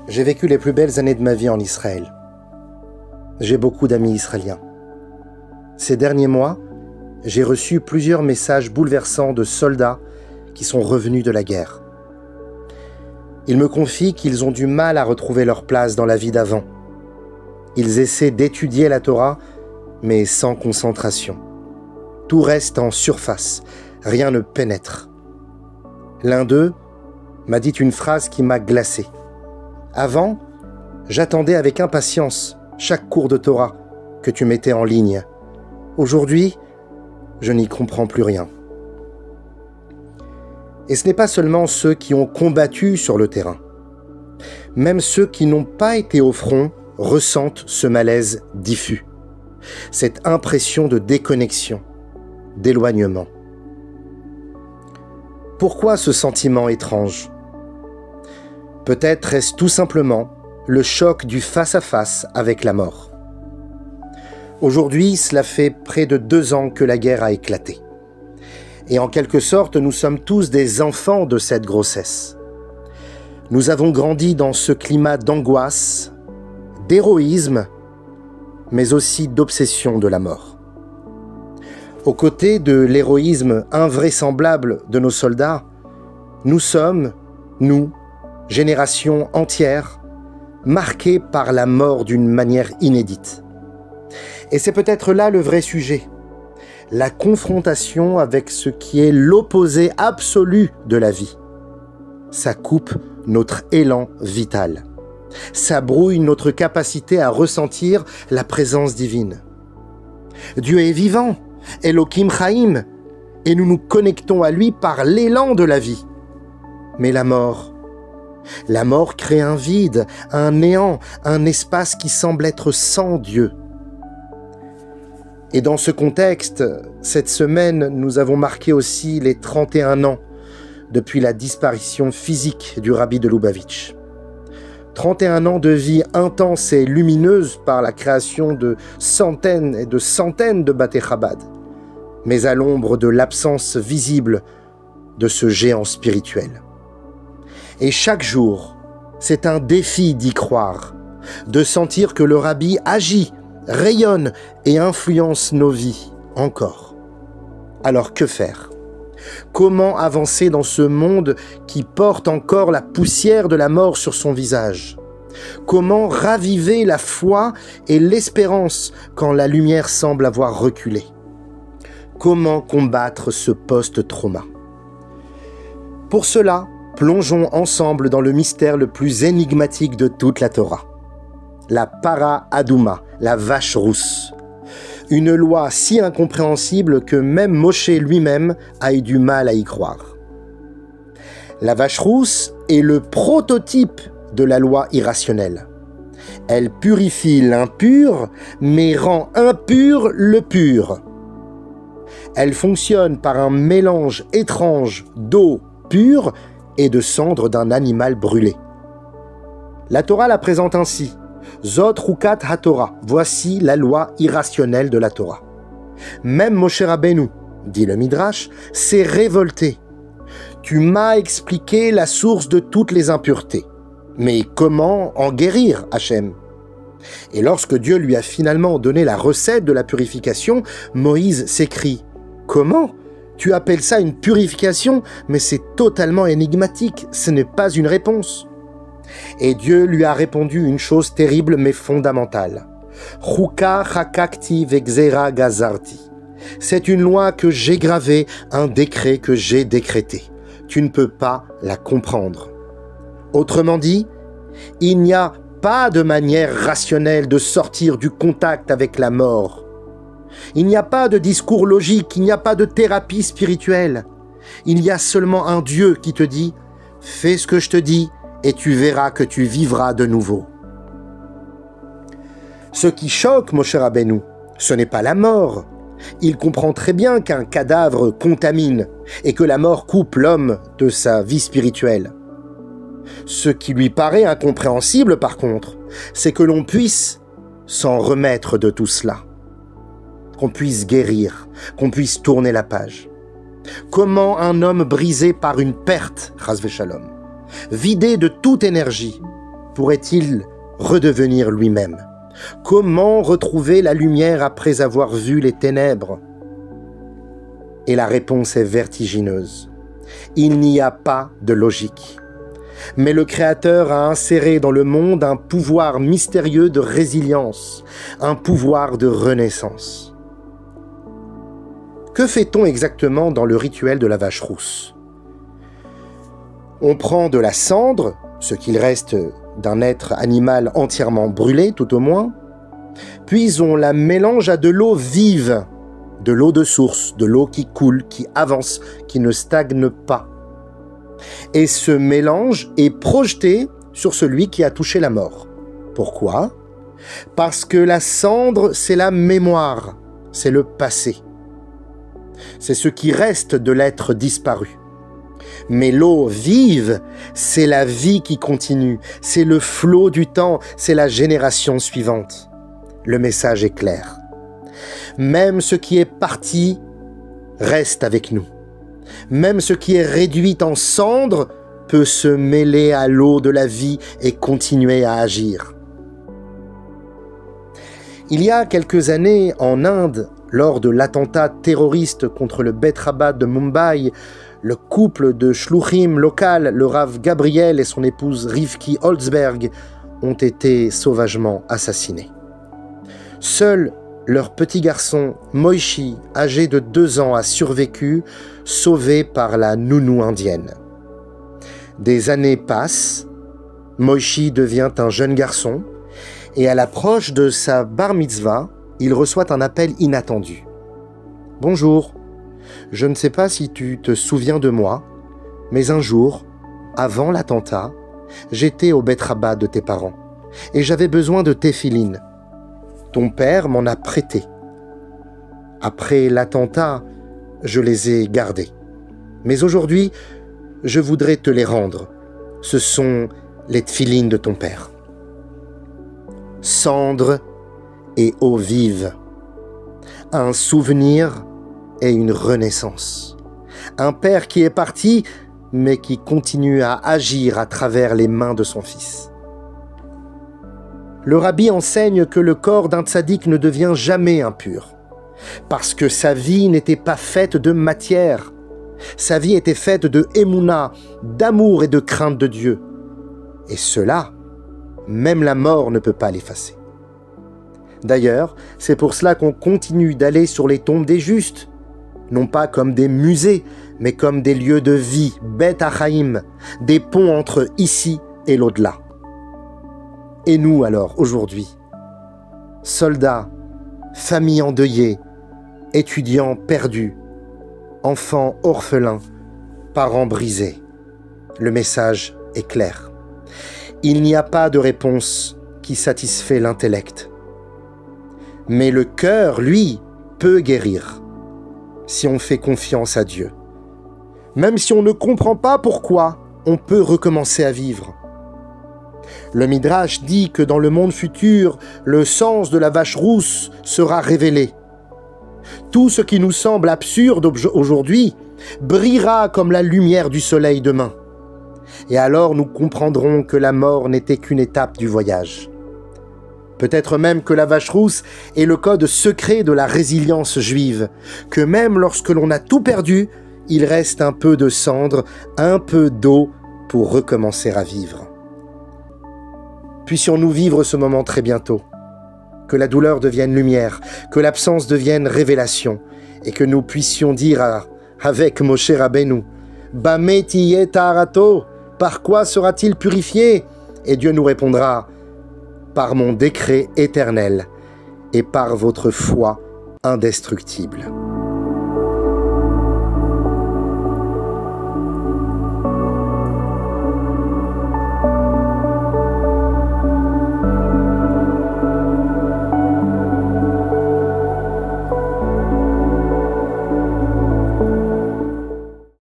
J'ai vécu les plus belles années de ma vie en Israël. J'ai beaucoup d'amis israéliens. Ces derniers mois, j'ai reçu plusieurs messages bouleversants de soldats qui sont revenus de la guerre. Ils me confient qu'ils ont du mal à retrouver leur place dans la vie d'avant. Ils essaient d'étudier la Torah, mais sans concentration. Tout reste en surface, rien ne pénètre. L'un d'eux m'a dit une phrase qui m'a glacé. Avant, j'attendais avec impatience chaque cours de Torah que tu mettais en ligne. Aujourd'hui, je n'y comprends plus rien. Et ce n'est pas seulement ceux qui ont combattu sur le terrain. Même ceux qui n'ont pas été au front ressentent ce malaise diffus, cette impression de déconnexion, d'éloignement. Pourquoi ce sentiment étrange ? Peut-être est-ce tout simplement le choc du face-à-face avec la mort. Aujourd'hui, cela fait près de 2 ans que la guerre a éclaté. Et en quelque sorte, nous sommes tous des enfants de cette grossesse. Nous avons grandi dans ce climat d'angoisse, d'héroïsme, mais aussi d'obsession de la mort. Aux côtés de l'héroïsme invraisemblable de nos soldats, nous sommes, nous, génération entière, marquée par la mort d'une manière inédite. Et c'est peut-être là le vrai sujet, la confrontation avec ce qui est l'opposé absolu de la vie. Ça coupe notre élan vital. Ça brouille notre capacité à ressentir la présence divine. Dieu est vivant, Elohim Chaim, et nous nous connectons à lui par l'élan de la vie. Mais la mort crée un vide, un néant, un espace qui semble être sans Dieu. Et dans ce contexte, cette semaine, nous avons marqué aussi les 31 ans depuis la disparition physique du rabbi de Lubavitch. 31 ans de vie intense et lumineuse par la création de centaines et de centaines de Baté Chabad, mais à l'ombre de l'absence visible de ce géant spirituel. Et chaque jour, c'est un défi d'y croire, de sentir que le Rabbi agit, rayonne et influence nos vies encore. Alors que faire ? Comment avancer dans ce monde qui porte encore la poussière de la mort sur son visage ? Comment raviver la foi et l'espérance quand la lumière semble avoir reculé ? Comment combattre ce post-trauma ? Pour cela, plongeons ensemble dans le mystère le plus énigmatique de toute la Torah. La Para Adouma, la vache rousse. Une loi si incompréhensible que même Moshe lui-même a eu du mal à y croire. La vache rousse est le prototype de la loi irrationnelle. Elle purifie l'impur, mais rend impur le pur. Elle fonctionne par un mélange étrange d'eau pure et de cendres d'un animal brûlé. La Torah la présente ainsi. Zot Rukat HaTorah, voici la loi irrationnelle de la Torah. Même Moshe Rabbeinu, dit le Midrash, s'est révolté. Tu m'as expliqué la source de toutes les impuretés. Mais comment en guérir, Hachem ? Et lorsque Dieu lui a finalement donné la recette de la purification, Moïse s'écrie « Comment ? Tu appelles ça une purification, mais c'est totalement énigmatique, ce n'est pas une réponse. » Et Dieu lui a répondu une chose terrible mais fondamentale. Chuka chakakti vexera gazarti. C'est une loi que j'ai gravée, un décret que j'ai décrété. Tu ne peux pas la comprendre. Autrement dit, il n'y a pas de manière rationnelle de sortir du contact avec la mort. Il n'y a pas de discours logique, il n'y a pas de thérapie spirituelle. Il y a seulement un Dieu qui te dit « Fais ce que je te dis et tu verras que tu vivras de nouveau. » Ce qui choque Moshe Rabbeinu, ce n'est pas la mort. Il comprend très bien qu'un cadavre contamine et que la mort coupe l'homme de sa vie spirituelle. Ce qui lui paraît incompréhensible par contre, c'est que l'on puisse s'en remettre de tout cela. Qu'on puisse guérir, qu'on puisse tourner la page. Comment un homme brisé par une perte, Chas v'Shalom, vidé de toute énergie, pourrait-il redevenir lui-même? Comment retrouver la lumière après avoir vu les ténèbres? Et la réponse est vertigineuse. Il n'y a pas de logique. Mais le Créateur a inséré dans le monde un pouvoir mystérieux de résilience, un pouvoir de renaissance. Que fait-on exactement dans le rituel de la vache rousse? On prend de la cendre, ce qu'il reste d'un être animal entièrement brûlé tout au moins, puis on la mélange à de l'eau vive, de l'eau de source, de l'eau qui coule, qui avance, qui ne stagne pas. Et ce mélange est projeté sur celui qui a touché la mort. Pourquoi? Parce que la cendre, c'est la mémoire, c'est le passé. C'est ce qui reste de l'être disparu. Mais l'eau vive, c'est la vie qui continue, c'est le flot du temps, c'est la génération suivante. Le message est clair. Même ce qui est parti reste avec nous. Même ce qui est réduit en cendres peut se mêler à l'eau de la vie et continuer à agir. Il y a quelques années, en Inde, lors de l'attentat terroriste contre le Bet Rabbah de Mumbai, le couple de shluchim local, le Rav Gabriel et son épouse Rivki Holzberg, ont été sauvagement assassinés. Seul leur petit garçon Moishi, âgé de 2 ans, a survécu, sauvé par la nounou indienne. Des années passent, Moishi devient un jeune garçon, et à l'approche de sa bar mitzvah, il reçoit un appel inattendu. « Bonjour, je ne sais pas si tu te souviens de moi, mais un jour, avant l'attentat, j'étais au Bet Rabbah de tes parents, et j'avais besoin de téphilines. Ton père m'en a prêté. Après l'attentat, je les ai gardés. Mais aujourd'hui, je voudrais te les rendre. Ce sont les téphilines de ton père. » Cendre et eau vive. Un souvenir et une renaissance. Un père qui est parti, mais qui continue à agir à travers les mains de son fils. Le rabbi enseigne que le corps d'un tzaddik ne devient jamais impur, parce que sa vie n'était pas faite de matière. Sa vie était faite de émouna, d'amour et de crainte de Dieu. Et cela, même la mort ne peut pas l'effacer. D'ailleurs, c'est pour cela qu'on continue d'aller sur les tombes des justes, non pas comme des musées, mais comme des lieux de vie, Bet Hachaim, des ponts entre ici et l'au-delà. Et nous alors, aujourd'hui, soldats, familles endeuillées, étudiants perdus, enfants orphelins, parents brisés, le message est clair. Il n'y a pas de réponse qui satisfait l'intellect. Mais le cœur, lui, peut guérir, si on fait confiance à Dieu. Même si on ne comprend pas pourquoi, on peut recommencer à vivre. Le Midrash dit que dans le monde futur, le sens de la vache rousse sera révélé. Tout ce qui nous semble absurde aujourd'hui brillera comme la lumière du soleil demain. Et alors nous comprendrons que la mort n'était qu'une étape du voyage. Peut-être même que la vache rousse est le code secret de la résilience juive, que même lorsque l'on a tout perdu, il reste un peu de cendre, un peu d'eau pour recommencer à vivre. Puissions-nous vivre ce moment très bientôt, que la douleur devienne lumière, que l'absence devienne révélation, et que nous puissions dire avec Moshe Rabbeinu, « Bame tiyeh taharato » par quoi sera-t-il purifié? Et Dieu nous répondra, « Par mon décret éternel et par votre foi indestructible. »